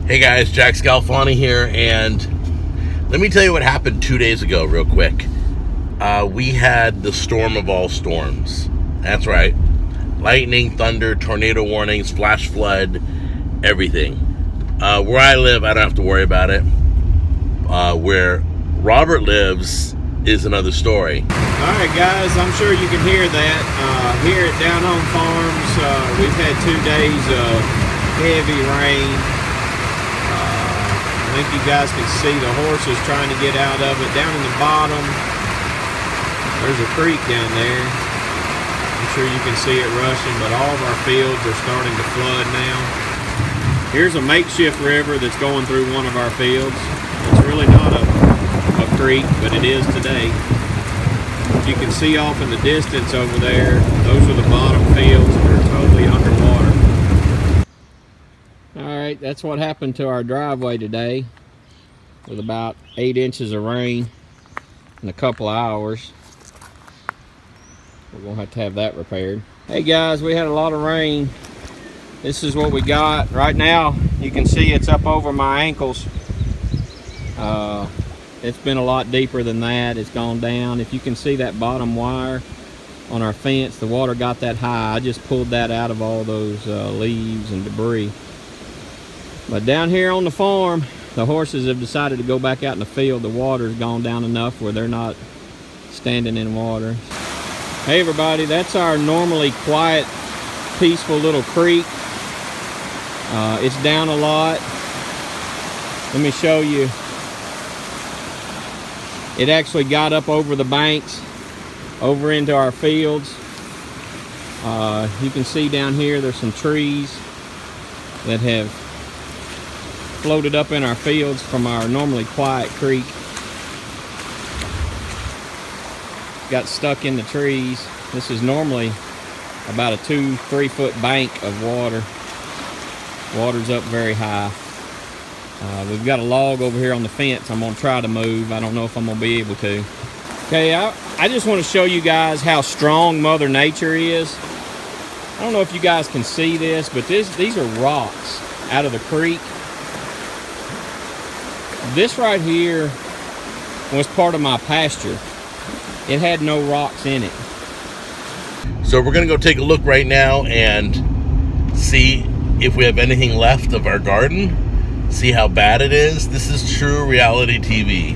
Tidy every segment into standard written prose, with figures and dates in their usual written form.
Hey guys, Jack Scalfani here, and let me tell you what happened 2 days ago real quick. We had the storm of all storms. That's right. Lightning, thunder, tornado warnings, flash flood, everything. Where I live, I don't have to worry about it. Where Robert lives is another story. Alright guys, I'm sure you can hear that. Here at Down Home Farms, we've had 2 days of heavy rain. I think you guys can see the horses trying to get out of it. Down in the bottom, there's a creek down there. I'm sure you can see it rushing, but all of our fields are starting to flood now. Here's a makeshift river that's going through one of our fields. It's really not a creek, but it is today. You can see off in the distance over there, those are the bottom fields. They're totally underwater. Alright, that's what happened to our driveway today, with about 8 inches of rain in a couple of hours. We're going to have that repaired. Hey guys, we had a lot of rain. This is what we got. Right now, you can see it's up over my ankles. It's been a lot deeper than that. It's gone down. If you can see that bottom wire on our fence, the water got that high. I just pulled that out of all those leaves and debris. But down here on the farm, the horses have decided to go back out in the field. The water's gone down enough where they're not standing in water. Hey everybody, that's our normally quiet, peaceful little creek. It's down a lot. Let me show you. It actually got up over the banks, over into our fields. You can see down here there's some trees that have floated up in our fields from our normally quiet creek. Got stuck in the trees. This is normally about a 2-3 foot bank of water. Water's up very high. We've got a log over here on the fence I'm going to try to move. I don't know if I'm going to be able to. Okay, I just want to show you guys how strong Mother Nature is. I don't know if you guys can see this, but these are rocks out of the creek. This right here was part of my pasture. It had no rocks in it. So we're going to go take a look right now and see if we have anything left of our garden. See how bad it is. This is true reality TV.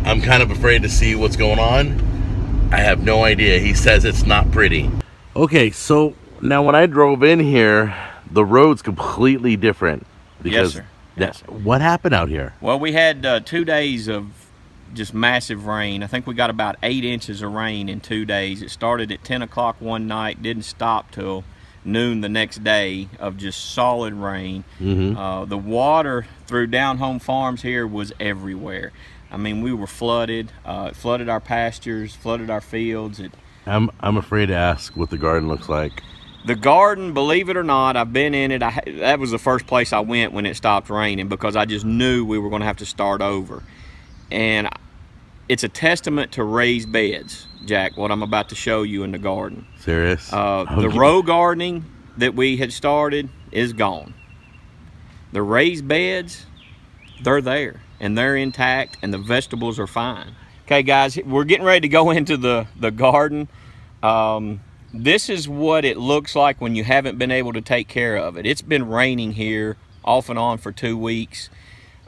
I'm kind of afraid to see what's going on. I have no idea. He says it's not pretty. Okay, so now when I drove in here, the road's completely different. Because Yes, sir. Yes, sir. What happened out here? Well, we had 2 days of just massive rain. I think we got about 8 inches of rain in 2 days. It started at 10 o'clock one night, didn't stop till noon the next day of just solid rain. The water through Down Home Farms here was everywhere. I mean, we were flooded. It flooded our pastures, flooded our fields. I'm afraid to ask what the garden looks like. The garden, believe it or not, I've been in it. That was the first place I went when it stopped raining, because I just knew we were going to have to start over. And it's a testament to raised beds, Jack, what I'm about to show you in the garden. Serious? The row gardening that we had started is gone. The raised beds, they're there, and they're intact, and the vegetables are fine. Okay, guys, we're getting ready to go into the garden. This is what it looks like when you haven't been able to take care of it. It's been raining here off and on for 2 weeks.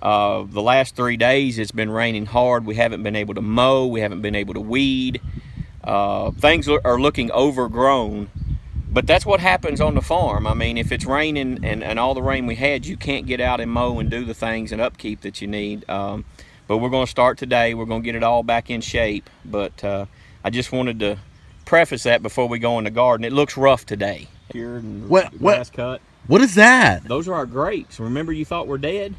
The last 3 days it's been raining hard. We haven't been able to mow. We haven't been able to weed. Things are looking overgrown, but that's what happens on the farm. I mean, if it's raining and all the rain we had, you can't get out and mow and do the things and upkeep that you need. But we're going to start today. We're going to get it all back in shape. But I just wanted to preface that before we go in the garden. It looks rough today. Here, grass cut. What is that? Those are our grapes. Remember you thought we're dead?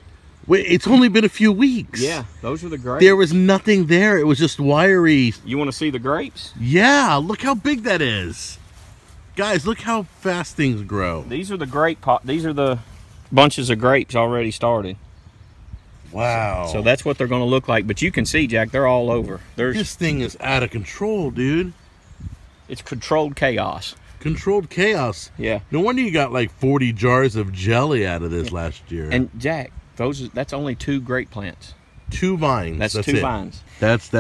Wait, it's only been a few weeks. Yeah, those are the grapes. There was nothing there. It was just wiry. You want to see the grapes? Yeah, look how big that is. Guys, look how fast things grow. These are the grape these are the bunches of grapes already started. Wow. So that's what they're going to look like. But you can see, Jack, they're all over. This thing is out of control, dude. It's controlled chaos. Controlled chaos. Yeah. No wonder you got like 40 jars of jelly out of this last year. And Jack, that's only 2 grape plants. 2 vines. That's 2 vines. That's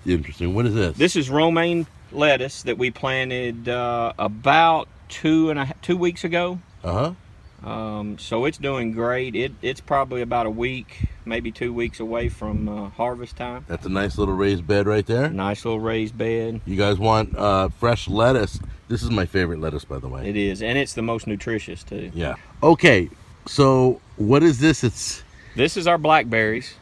interesting. What is this? This is romaine lettuce that we planted about 2 weeks ago. So it's doing great. It's probably about a week, maybe 2 weeks away from harvest time. That's a nice little raised bed right there. Nice little raised bed. You guys want fresh lettuce? This is my favorite lettuce, by the way. It is, and it's the most nutritious too. Yeah. Okay, so what is this? This is our blackberries.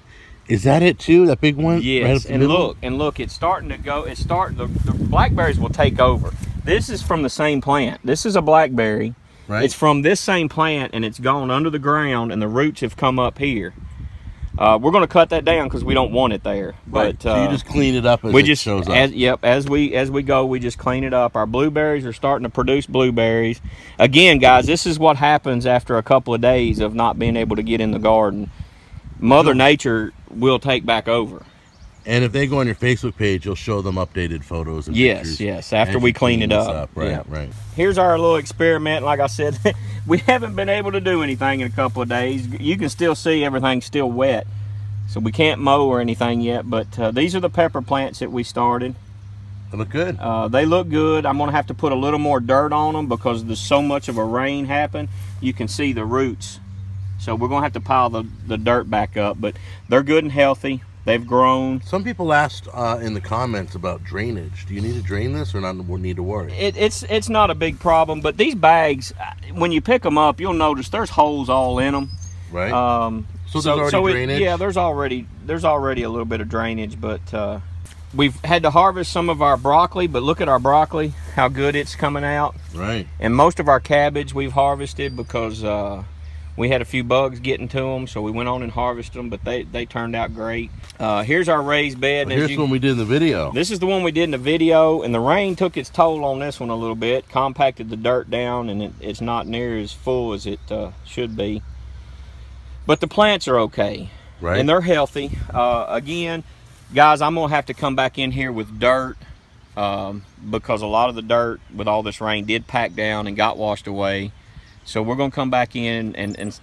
Is that it too? That big one? Yes. Right up the middle? look, it's starting to go. The blackberries will take over. This is from the same plant. This is a blackberry. Right. It's from this same plant, and it's gone under the ground, and the roots have come up here. We're going to cut that down because we don't want it there. Right. But so you just clean it up as it shows up. Yep. As we go, we just clean it up. Our blueberries are starting to produce blueberries. Again, guys, this is what happens after a couple of days of not being able to get in the garden. Mother Nature will take back over. And if they go on your Facebook page, you'll show them updated photos and pictures. Yes, after we clean it up. Right, yeah. right. Here's our little experiment. Like I said, we haven't been able to do anything in a couple of days. You can still see everything's still wet. So we can't mow or anything yet, but these are the pepper plants that we started. They look good. They look good. I'm going to have to put a little more dirt on them because there's so much of a rain happened. You can see the roots. So we're going to have to pile the dirt back up, but they're good and healthy. They've grown. Some people asked in the comments about drainage. Do you need to drain this or not need to worry? It's not a big problem, but these bags, when you pick them up, you'll notice there's holes all in them. Right. So there's already drainage? Yeah, there's already a little bit of drainage, but we've had to harvest some of our broccoli, but look at our broccoli, how good it's coming out. Right. And most of our cabbage we've harvested because we had a few bugs getting to them, so we went on and harvested them, but they turned out great. Here's our raised bed. Well, here's the one we did in the video. This is the one we did in the video, and the rain took its toll on this one a little bit, compacted the dirt down, and it's not near as full as it should be. But the plants are okay, right? And they're healthy. Again, guys, I'm gonna have to come back in here with dirt because a lot of the dirt with all this rain did pack down and got washed away. So we're gonna come back in and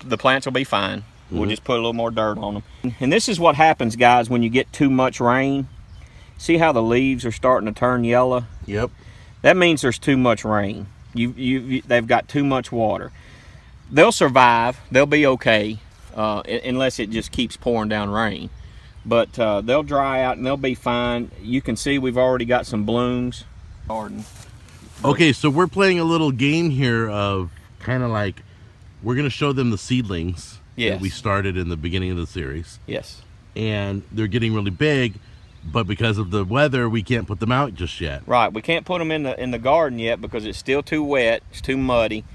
the plants will be fine. We'll just put a little more dirt on them. And this is what happens, guys, when you get too much rain. See how the leaves are starting to turn yellow? Yep. That means there's too much rain. They've got too much water. They'll survive. They'll be okay unless it just keeps pouring down rain. But they'll dry out and they'll be fine. You can see we've already got some blooms. Okay, so we're playing a little game here of kind of like we're going to show them the seedlings that we started in the beginning of the series. Yes. And they're getting really big, but because of the weather, we can't put them out just yet. Right. We can't put them in the garden yet because it's still too wet. It's too muddy.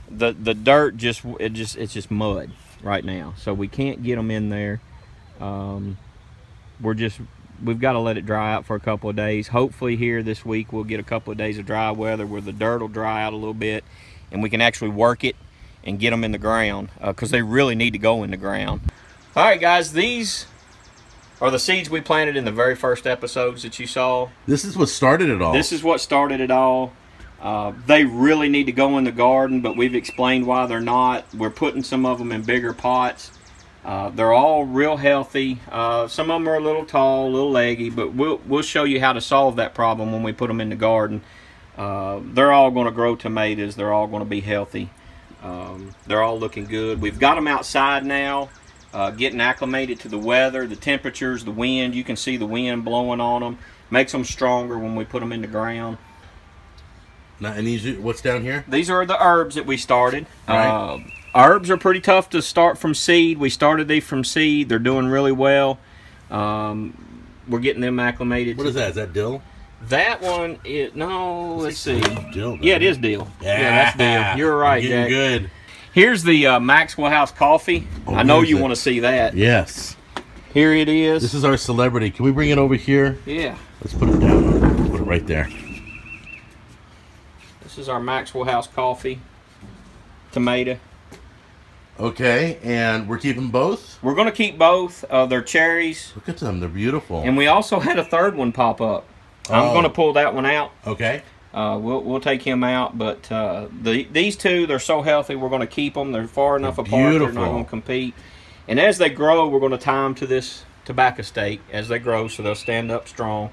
The dirt it's just mud right now, so we can't get them in there. We've got to let it dry out for a couple of days. Hopefully here this week we'll get a couple of days of dry weather where the dirt will dry out a little bit and we can actually work it and get them in the ground because they really need to go in the ground. All right, guys, these are the seeds we planted in the very first episodes that you saw. This is what started it all. This is what started it all. They really need to go in the garden, but we've explained why they're not. We're putting some of them in bigger pots. They're all real healthy. Some of them are a little tall, a little leggy, but we'll show you how to solve that problem when we put them in the garden. They're all going to grow tomatoes. They're all going to be healthy. They're all looking good. We've got them outside now, getting acclimated to the weather, the temperatures, the wind. You can see the wind blowing on them. Makes them stronger when we put them in the ground. Now, and these, what's down here? These are the herbs that we started. Right. Herbs are pretty tough to start from seed. We started these from seed. They're doing really well. We're getting them acclimated. What is that? Is that dill? That one is, no, let's see. Dill, yeah, it is dill. Yeah, that's dill. You're right, Jack. Good. Here's the Maxwell House coffee. Oh, I know you want to see that. Yes. Here it is. This is our celebrity. Can we bring it over here? Yeah. Let's put it down. Let's put it right there. This is our Maxwell House coffee. Tomato. Okay, and we're keeping both? We're going to keep both. They're cherries. Look at them. They're beautiful. And we also had a third one pop up. I'm going to pull that one out. Okay. we'll take him out. But these two, they're so healthy, we're going to keep them. They're far enough apart, they're not going to compete. And as they grow, we're going to tie them to this tobacco stake as they grow, so they'll stand up strong.